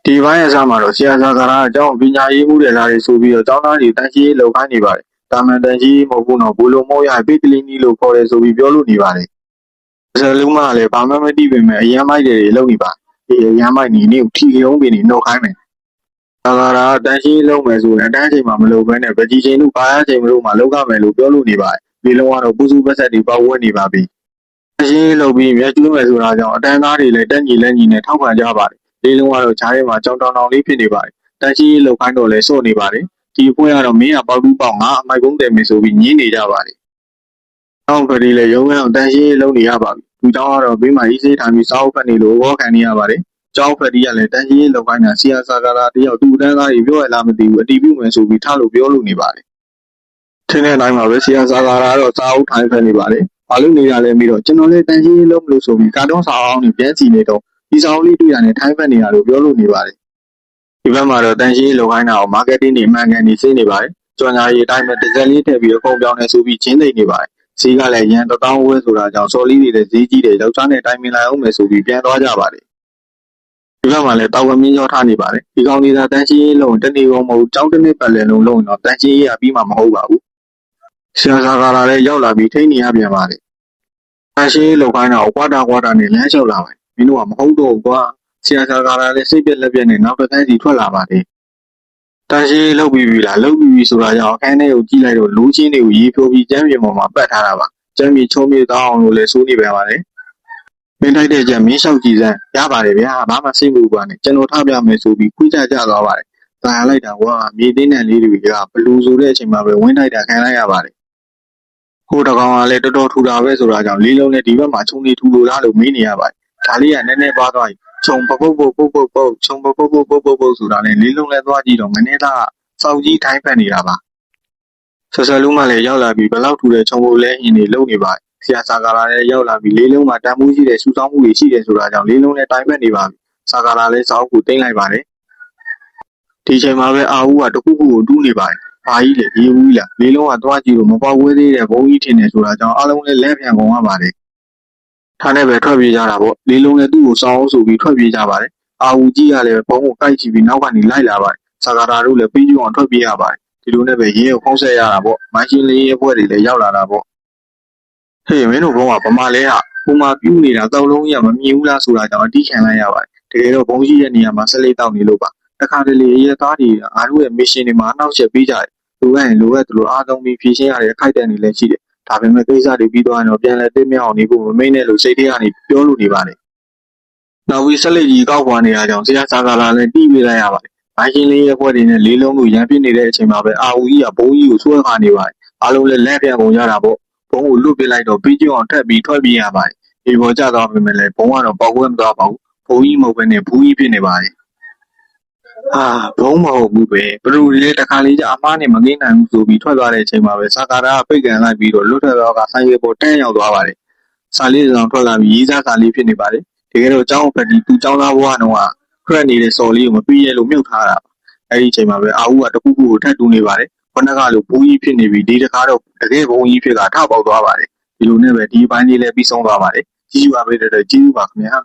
ဒီပိုင်းအစားမှာတော့ဆရာစာကာရအကြောင်းပညာရေးမှုတွေလာတွေဆိုပြီးတော့ကျောင်းသားတွေတန်ရှင်းရေးလုပ်ခိုင်းနေပါတယ်။တာမန်တန်ရှင်းရေးမဟုတ်ဘူးနော်ဘူလုံးမိုးရပိတ်ကလေးနီးလို့ခေါ်တယ်ဆိုပြီးပြောလို့နေပါတယ်။ဆယ်လုံးမလည်းဘာမှမသိပေမဲ့အရန်မိုက်တွေလုပ်နေပါ။ဒီအရန်မိုက်နေနေထီရုံးပင်နေနှုတ်ခိုင်းမယ်။စာကာရတန်ရှင်းလုပ်မယ်ဆိုရင်အတန်းချိန်မှာမလုပ်ဘဲနဲ့ဗကြီးချင်းတို့ဘာရချိန်မလို့မှလောက်ရမယ်လို့ပြောလို့နေပါတယ်။ဒီလုံးကတော့ပူစုပတ်ဆက်တွေပေါဝဲနေပါပြီ။တန်ရှင်းလုပ်ပြီးမြတ်ကျွေးမယ်ဆိုတာကြောင့်အတန်းသားတွေလည်းတက်ညီလက်ညီနဲ့ထောက်ခံကြပါတယ်။လေးလုံးကတော့ဂျားထဲမှာကြောင်တောင်တောင်လေးဖြစ်နေပါတယ်။တန်ရှင်းလောက်ခိုင်းတော့လဲစော့နေပါတယ်။ဒီအဖွဲ့ကတော့မင်းကပေါက်တူးပေါက်ငါအမိုက်ကုန်းတယ်မယ်ဆိုပြီးညင်းနေကြပါတယ်။နောက်ခရီးလေရုံးရအောင်တန်ရှင်းလုပ်နေရပါပြီ။ဒီเจ้าကတော့ဘေးမှာရေးစေးထားပြီးစာအုပ်ဖတ်နေလို့ဘောခံနေရပါတယ်။ကျောင်းဖက်တီးကလည်းတန်ရှင်းလောက်ခိုင်းတာဆီယာစာကာတာတယောက်သူ့တန်းသားတွေပြောရလားမသိဘူးအတီးပြုမယ်ဆိုပြီးထားလို့ပြောလို့နေပါတယ်။ထင်းတဲ့အတိုင်းမှာပဲဆီယာစာကာတာတော့စာအုပ်ထိုင်ဖက်နေပါတယ်။ဘာလို့နေရလဲပြီးတော့ကျွန်တော်လည်းတန်ရှင်းလုပ်မလို့ဆိုပြီးကာတွန်းစာအုပ်တွေပြန်စီနေတော့ဒီစာအုပ်လေးတွေ့ရတယ်ထိုင်ဖက်နေတာလို့ပြောလို့နေပါတယ်ဒီဘက်မှာတော့တန်ရှင်းလောက်ခိုင်းတာကို marketing တွေမှန်ကန်နေစေးနေပါတယ်ကြော်ညာရေးအတိုင်းပဲတစ်စက်လေးထည့်ပြီးအကုန်ပြောင်းနေဆိုပြီးချင်းသိနေပါတယ်ဈေးကလည်းရန်1000ဝဲဆိုတာကြောင့်စော်လေးတွေလည်းဈေးကြီးတယ်ယောက်ျားနဲ့တိုင်းမင်လိုက်အောင်မယ်ဆိုပြီးပြန်သွားကြပါတယ်ဒီဘက်မှာလည်းတောက်ဝမင်းရောထားနေပါတယ်ဒီကောင်လေးသာတန်ရှင်းလုံးတနေ့ကုန်မဟုတ်ကြောင်းတစ်နှစ်ပတ်လည်လုံးလုံးတော့တန်ရှင်းရေးကပြီးမှမဟုတ်ပါဘူးဆရာစာကာလာလည်းရောက်လာပြီးထိနေရပြန်ပါတယ်တန်ရှင်းလောက်ခိုင်းတာကိုကွာတာနဲ့လမ်းလျှောက်လာပါတယ်မင်းတို့ကမဟုတ်တော့ဘူးကွာဆရာစာကာလာလည်းစိတ်ပြက်လက်ပြက်နဲ့နောက်တစ်ခန်းစီထွက်လာပါတယ်တန်ရှင်းလုပ်ပြီးပြီလားလုပ်ပြီးပြီဆိုတာကြောင့်အခန်းထဲကိုကြည့်လိုက်တော့လူချင်းတွေကိုရေးဖြိုးပြီးကျမ်းပြင်ပေါ်မှာပတ်ထားတာပါကျမ်းပြင်ချုံးမြေတောင်းအောင်လို့လည်းစိုးနေပြန်ပါတယ်မင်းတိုက်တဲ့ကျမင်းလျှောက်ကြည့်စမ်းရပါတယ်ဗျာဘာမှစိတ်မပူပါနဲ့ကျွန်တော်ထားပြမယ်ဆိုပြီးခွေးကြသွားပါတယ်ဒါရလိုက်တာကွာမြေတင်းတန်လေးတွေကဘလူဆိုတဲ့အချိန်မှာပဲဝင်းတိုက်တာခံလိုက်ရပါတယ်ဟိုတကောင်ကလည်းတော်တော်ထူတာပဲဆိုတာကြောင့်လေးလုံးနဲ့ဒီဘက်မှာခြုံနေထူလို့လားလို့မေးနေရပါတယ်ဒါလေးကနည်းနည်းပါသွားပြီခြုံပုတ်ခြုံပုတ်ဆိုတာနဲ့လေးလုံးလဲသွားကြည့်တော့ငနေသားစောက်ကြီးထိုင်းဖက်နေတာပါဆဆလူးမလည်းရောက်လာပြီးဘလောက်ထူတဲ့ခြုံပုတ်လဲအင်းတွေလုံနေပါဆရာစာကာလာလည်းရောက်လာပြီးလေးလုံးမှာတန်မှုရှိတဲ့စူဆောင်းမှုတွေရှိတယ်ဆိုတာကြောင့်လေးလုံးလည်းတိုင်းဖက်နေပါပြီစာကာလာလည်းစောက်ကိုတင်လိုက်ပါတယ်ဒီချိန်မှာပဲအာဦးကတခုခုကိုတူးနေပါတယ်ဘာကြီးလေရေဦးလားလေးလုံးကသွားကြည့်လို့မပေါက်ဝဲသေးတဲ့ဘုံကြီးထင်တယ်ဆိုတာကြောင့်အားလုံးလည်းလက်ပြန်ကုန်ရပါတယ်ထားနဲ့ပဲထွက်ပြေးကြတာပေါ့လေးလုံးလည်းသူ့ကိုစောင်းအောင်ဆိုပြီးထွက်ပြေးကြပါတယ်အာဦးကြီးကလည်းဘုံကိုကိုက်ချပြီးနောက်ကနေလိုက်လာပါတယ်စာကာလာတို့လည်းပြီးကြအောင်ထွက်ပြေးရပါတယ်ဒီလိုနဲ့ပဲရဲကိုဖုံးဆက်ရတာပေါ့မိုင်းရှင်းလေးရဲပွဲတွေလည်းရောက်လာတာပေါ့ဟေးမင်းတို့ဘုံကဗမာလဲဟာဟိုမှာပြူးနေတာတောက်လုံးကြီးကမမြင်ဘူးလားဆိုတာကြောင့်အတီးခံလိုက်ရပါတယ်တကယ်တော့ဘုံကြီးရဲ့နေရာမှာဆက်လေးတောက်နေလို့ပါတခါတလေရဲသားတွေအားတို့ရဲ့မစ်ရှင်တွေမှာအနောက်ချက်ပေးကြတယ်လိုအပ်ရင်လိုအပ်တယ်လို့အားလုံးပြီးဖြည့်ရှင်းရတဲ့အခိုက်အတန့်တွေလည်းရှိတယ်ဒါပေမဲ့ကိစ္စတွေပြီးသွားရင်တော့ပြန်လဲသိမြောက်အောင်နေဖို့မမိတ်နဲ့လို့စိတ်ထဲကနေပြောလို့နေပါတယ်နောက်ပြီးဆက်လက်ကြီးကောက်ပွားနေတာကြောင့်ဆရာစာကာလာလည်းတီးပေးလိုက်ရပါတယ်မိုင်းရှင်းလေးရဲ့ဖွဲ့တွေနဲ့လေးလုံးတို့ရန်ပြစ်နေတဲ့အချိန်မှာပဲအာဦးကြီးကဘုံကြီးကိုဆွဲခါနေပါတယ်အားလုံးလည်းလက်ပြန်ကုန်ကြတာပေါ့ဘုံကိုလွတ်ပစ်လိုက်တော့ပြီးကြအောင်ထပ်ပြီးထွက်ပြေးရပါတယ်ဒီပေါ်ကျသွားပြီမဲ့လည်းဘုံကတော့ပေါက်ကွဲမသွားပါဘူးဘုံကြီးမဟုတ်ဘဲနဲ့ဘူးကြီးဖြစ်နေပါတယ်ဘုံမဟုတ်ဘူးပဲဘလူတွေတခါလေးကျအမားနဲ့မငိမ့်နိုင်ဘူးဆိုပြီးထွက်သွားတဲ့အချိန်မှာပဲစာကာရာကပိတ်ကန်လိုက်ပြီးတော့လွတ်ထွက်သွားကဆိုင်ရပေါ်တန်းရောက်သွားပါတယ်စာလေးဆောင်ထွက်လာပြီးရေးစားစာလေးဖြစ်နေပါတယ်တကယ်တော့ကျောင်းဖက်တီသူကျောင်းသားဘဝတော့ထွက်နေတဲ့စော်လေးကိုမပြီးရဲလို့မြုပ်ထားတာအဲ့ဒီအချိန်မှာပဲအာဦးကတခုခုကိုထပ်တူးနေပါတယ်ခုနကလိုဘူးကြီးဖြစ်နေပြီးဒီတခါတော့တကယ်ဘုံကြီးဖြစ်တာထပေါက်သွားပါတယ်ဒီလိုနဲ့ပဲဒီပိုင်းလေးလည်းပြီးဆုံးသွားပါတယ်ကြီးကျူအားပေးတဲ့ကျေးဇူးပါခင်ဗျာ